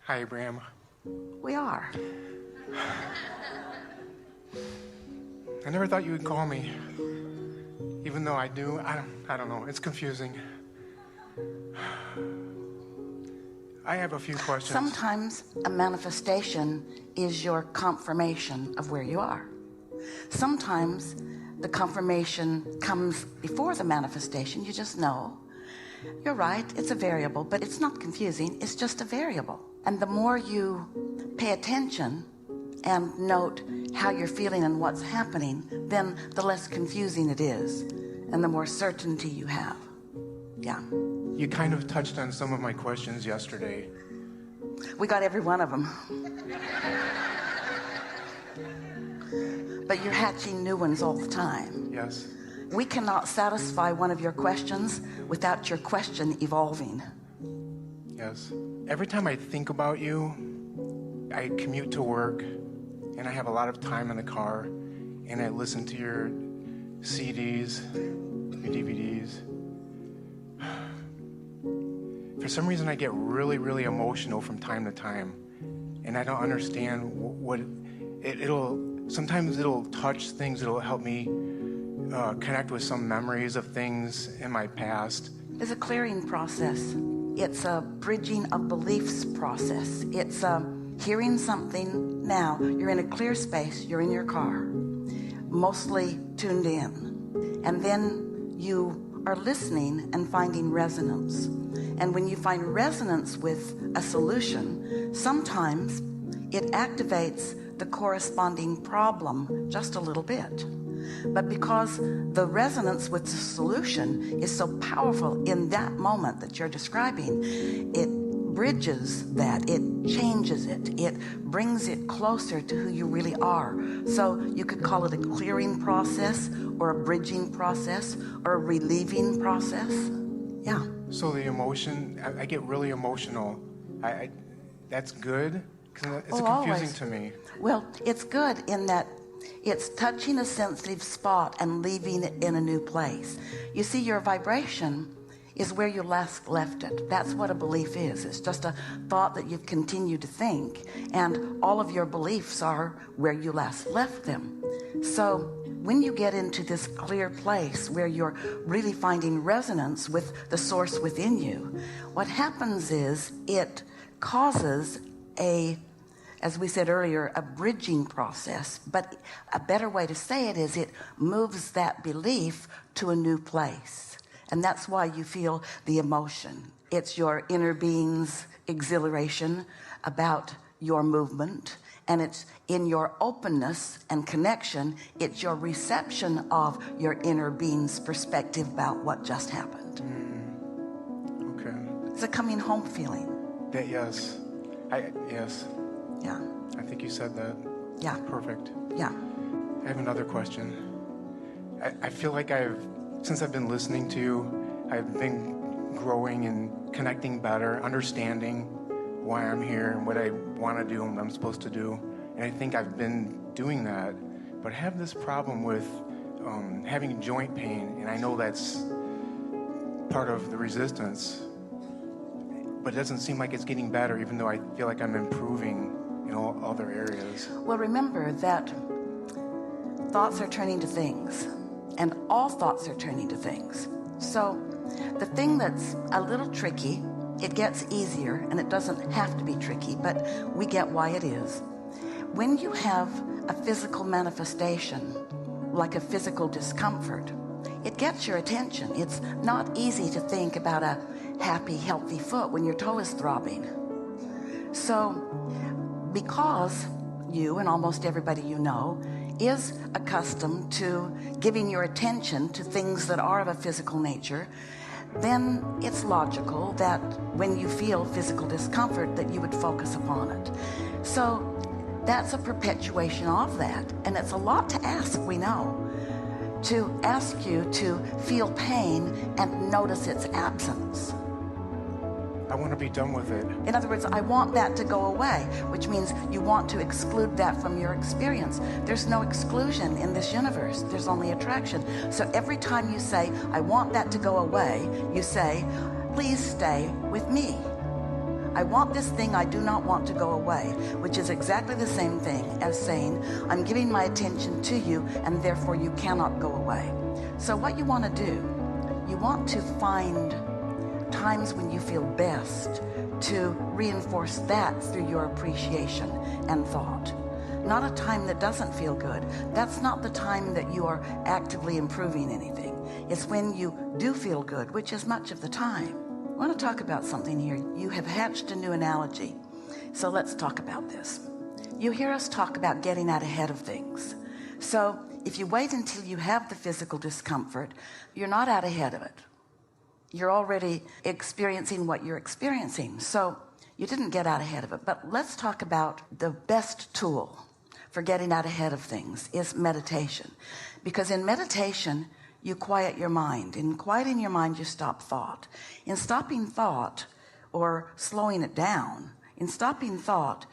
Hi, Abraham. We are. I never thought you would call me. Even though I do, I don't know. It's confusing. I have a few questions. Sometimes a manifestation is your confirmation of where you are. Sometimes the confirmation comes before the manifestation. You just know. You're right, it's a variable, but it's not confusing. It's just a variable. And the more you pay attention and note how you're feeling and what's happening, then the less confusing it is and the more certainty you have. Yeah. You kind of touched on some of my questions yesterday. We got every one of them. But you're hatching new ones all the time. Yes. We cannot satisfy one of your questions without your question evolving. Yes. Every time I think about you, I commute to work and I have a lot of time in the car and I listen to your CDs, your DVDs. For some reason, I get really, really emotional from time to time, and I don't understand what sometimes it'll touch things. It'll help me connect with some memories of things in my past. It's a clearing process. It's a bridging of beliefs process. It's hearing something now. You're in a clear space. You're in your car, mostly tuned in, and then you are listening and finding resonance. And when you find resonance with a solution, sometimes it activates the corresponding problem just a little bit. But because the resonance with the solution is so powerful in that moment that you're describing, it bridges that, it changes it, it brings it closer to who you really are. So you could call it a clearing process or a bridging process or a relieving process. Yeah. So the emotion, I get really emotional. That's good? Because it's confusing always. to me. Well, it's good in that it's touching a sensitive spot and leaving it in a new place. You see, your vibration is where you last left it. That's what a belief is. It's just a thought that you've continued to think, and all of your beliefs are where you last left them. So when you get into this clear place where you're really finding resonance with the source within you, what happens is it causes as we said earlier, a bridging process. But a better way to say it is it moves that belief to a new place. And that's why you feel the emotion. It's your inner being's exhilaration about your movement. And it's in your openness and connection, it's your reception of your inner being's perspective about what just happened. Okay. It's a coming home feeling. Yes. Yes. Yeah. I think you said that. Yeah. Perfect. Yeah. I have another question. I feel like since I've been listening to you, I've been growing and connecting better, understanding why I'm here and what I want to do and what I'm supposed to do. And I think I've been doing that. But I have this problem with having joint pain, and I know that's part of the resistance. But it doesn't seem like it's getting better, even though I feel like I'm improving in all other areas. Well, remember that thoughts are turning to things, and all thoughts are turning to things. So the thing that's a little tricky, it gets easier, and it doesn't have to be tricky, but we get why it is. When you have a physical manifestation, like a physical discomfort, it gets your attention. It's not easy to think about a happy, healthy foot when your toe is throbbing. So because you and almost everybody you know is accustomed to giving your attention to things that are of a physical nature, then it's logical that when you feel physical discomfort that you would focus upon it. So that's a perpetuation of that. And it's a lot to ask, we know, to ask you to feel pain and notice its absence. I want to be done with it. In other words, I want that to go away, which means you want to exclude that from your experience. There's no exclusion in this universe. There's only attraction. So every time you say, I want that to go away, you say, please stay with me. I want this thing I do not want to go away, which is exactly the same thing as saying, I'm giving my attention to you and therefore you cannot go away. So what you want to do, you want to find times when you feel best to reinforce that through your appreciation and thought. Not a time that doesn't feel good. That's not the time that you are actively improving anything. It's when you do feel good, which is much of the time. I want to talk about something here. You have hatched a new analogy. So let's talk about this. You hear us talk about getting out ahead of things. So if you wait until you have the physical discomfort, you're not out ahead of it. You're already experiencing what you're experiencing. So you didn't get out ahead of it. But let's talk about the best tool for getting out ahead of things is meditation. Because in meditation, you quiet your mind. In quieting your mind, you stop thought. In stopping thought, or slowing it down, in stopping thought,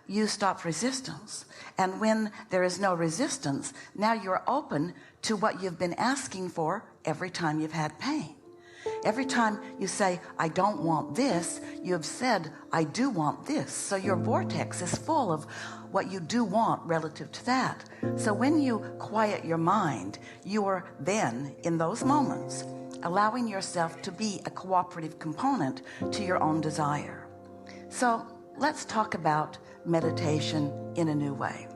you stop resistance. And when there is no resistance, now you're open to what you've been asking for every time you've had pain. Every time you say, I don't want this, you have said, I do want this. So your vortex is full of what you do want relative to that. So when you quiet your mind, you are then, in those moments, allowing yourself to be a cooperative component to your own desire. So let's talk about meditation in a new way.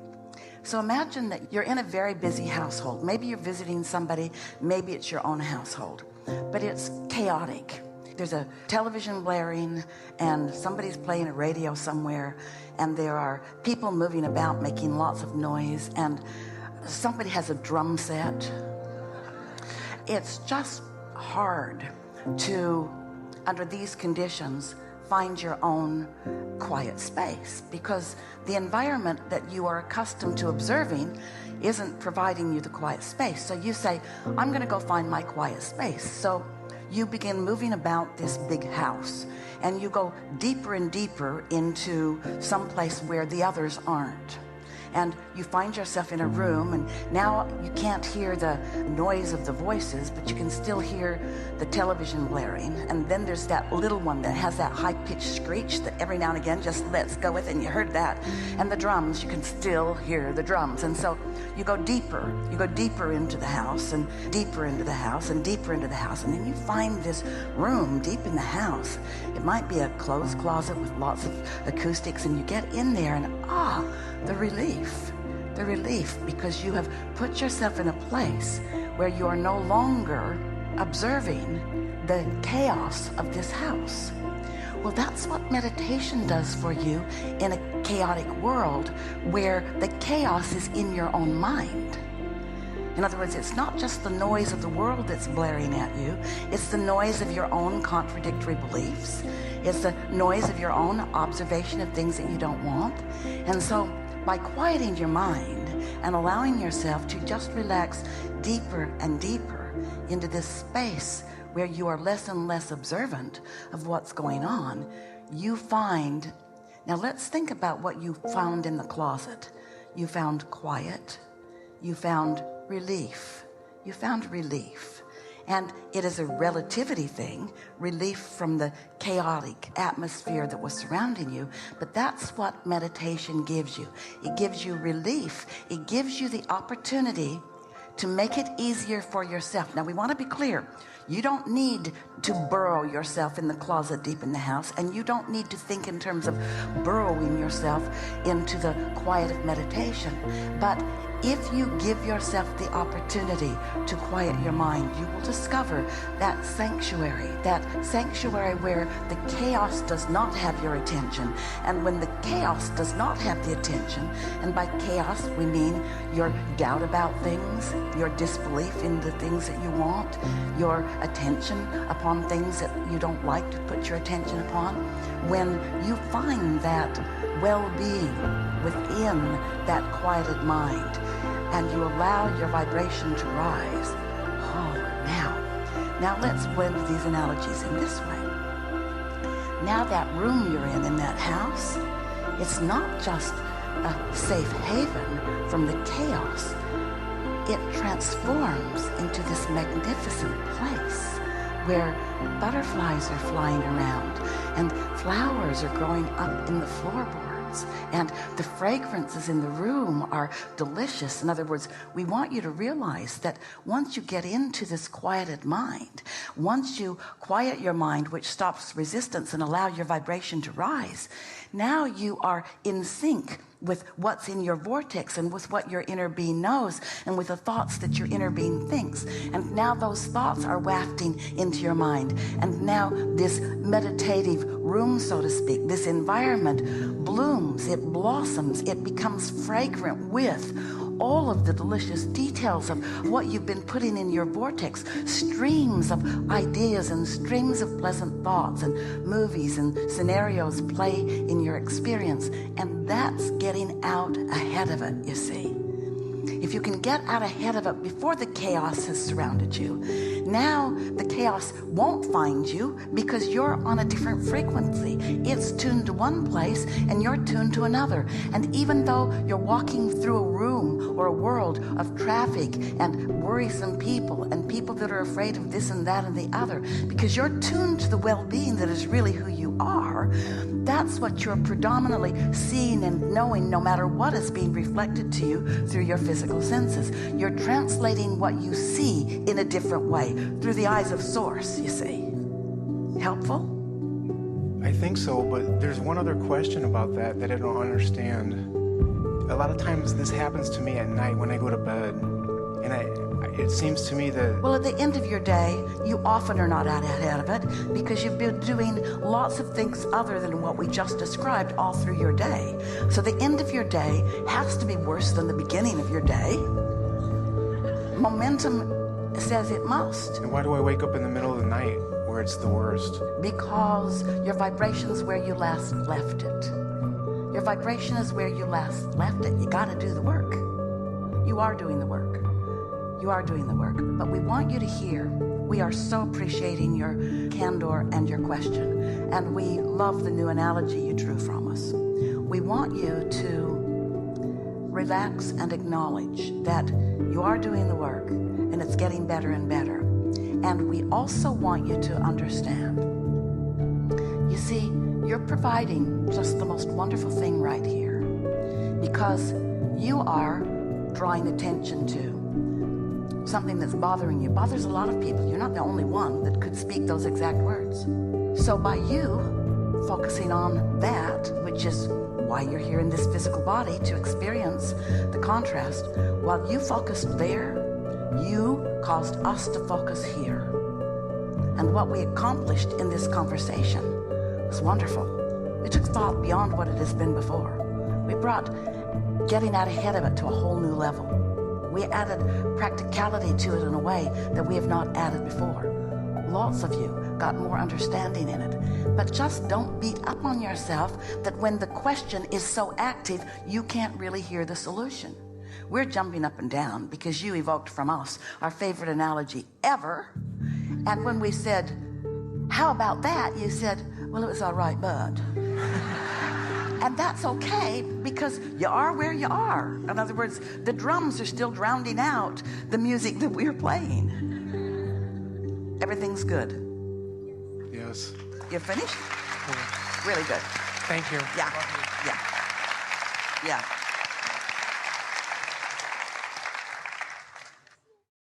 So imagine that you're in a very busy household. Maybe you're visiting somebody, maybe it's your own household, but it's chaotic. There's a television blaring and somebody's playing a radio somewhere, and there are people moving about making lots of noise, and somebody has a drum set. It's just hard to, under these conditions, find your own quiet space, because the environment that you are accustomed to observing isn't providing you the quiet space. So you say, I'm going to go find my quiet space. So you begin moving about this big house, and you go deeper and deeper into some place where the others aren't. And you find yourself in a room, and now you can't hear the noise of the voices, but you can still hear the television blaring. And then there's that little one that has that high-pitched screech that every now and again just lets go with it, and you heard that. And the drums, you can still hear the drums. And so you go deeper into the house, and deeper into the house, and deeper into the house. And then you find this room deep in the house. It might be a clothes closet with lots of acoustics, and you get in there, and the relief, because you have put yourself in a place where you are no longer observing the chaos of this house. Well, that's what meditation does for you in a chaotic world where the chaos is in your own mind. In other words, it's not just the noise of the world that's blaring at you, it's the noise of your own contradictory beliefs. It's the noise of your own observation of things that you don't want. And so by quieting your mind and allowing yourself to just relax deeper and deeper into this space where you are less and less observant of what's going on, you find, now let's think about what you found in the closet. You found quiet, you found relief, you found relief. And it is a relativity thing, relief from the chaotic atmosphere that was surrounding you. But that's what meditation gives you. It gives you relief. It gives you the opportunity to make it easier for yourself. Now, we want to be clear. You don't need to burrow yourself in the closet deep in the house, and you don't need to think in terms of burrowing yourself into the quiet of meditation. But if you give yourself the opportunity to quiet your mind, you will discover that sanctuary where the chaos does not have your attention. And when the chaos does not have the attention, and by chaos we mean your doubt about things, your disbelief in the things that you want, your attention upon things that you don't like to put your attention upon, when you find that well-being within that quieted mind, and you allow your vibration to rise. Now let's blend these analogies in this way. Now that room you're in that house, it's not just a safe haven from the chaos. It transforms into this magnificent place where butterflies are flying around and flowers are growing up in the floorboards and the fragrances in the room are delicious. In other words, we want you to realize that once you get into this quieted mind, once you quiet your mind, which stops resistance and allow your vibration to rise, now you are in sync with what's in your vortex and with what your inner being knows and with the thoughts that your inner being thinks. And now those thoughts are wafting into your mind. And now this meditative room, so to speak, this environment blooms, it blossoms, it becomes fragrant with all of the delicious details of what you've been putting in your vortex, streams of ideas and streams of pleasant thoughts and movies and scenarios play in your experience. And that's getting out ahead of it, you see. If you can get out ahead of it before the chaos has surrounded you, now the chaos won't find you because you're on a different frequency. It's tuned to one place and you're tuned to another. And even though you're walking through a room or a world of traffic and worrisome people and people that are afraid of this and that and the other, because you're tuned to the well-being that is really who you are, that's what you're predominantly seeing and knowing, no matter what is being reflected to you through your physical senses. You're translating what you see in a different way through the eyes of source, you see. Helpful? I think so, but there's one other question about that I don't understand. A lot of times this happens to me at night when I go to bed, and it seems to me that... Well, at the end of your day, you often are not out ahead of it because you've been doing lots of things other than what we just described all through your day. So the end of your day has to be worse than the beginning of your day. Momentum says it must. And why do I wake up in the middle of the night where it's the worst? Because your vibration is where you last left it. Your vibration is where you last left it. You got to do the work. You are doing the work. You are doing the work. But we want you to hear, we are so appreciating your candor and your question. And we love the new analogy you drew from us. We want you to relax and acknowledge that you are doing the work and it's getting better and better. And we also want you to understand, you see, you're providing just the most wonderful thing right here because you are drawing attention to something that's bothering you. Bothers a lot of people. You're not the only one that could speak those exact words. So by you focusing on that, which is why you're here in this physical body, to experience the contrast, while you focused there, you caused us to focus here. And what we accomplished in this conversation was wonderful. We took thought beyond what it has been before. We brought getting out ahead of it to a whole new level. We added practicality to it in a way that we have not added before. Lots of you got more understanding in it. But just don't beat up on yourself that when the question is so active, you can't really hear the solution. We're jumping up and down because you evoked from us our favorite analogy ever. And when we said, how about that? You said, well, it was all right, bud. And that's okay because you are where you are. In other words, the drums are still drowning out the music that we're playing. Everything's good. Yes. You're finished? Yeah. Really good. Thank you. Yeah. Yeah. Yeah.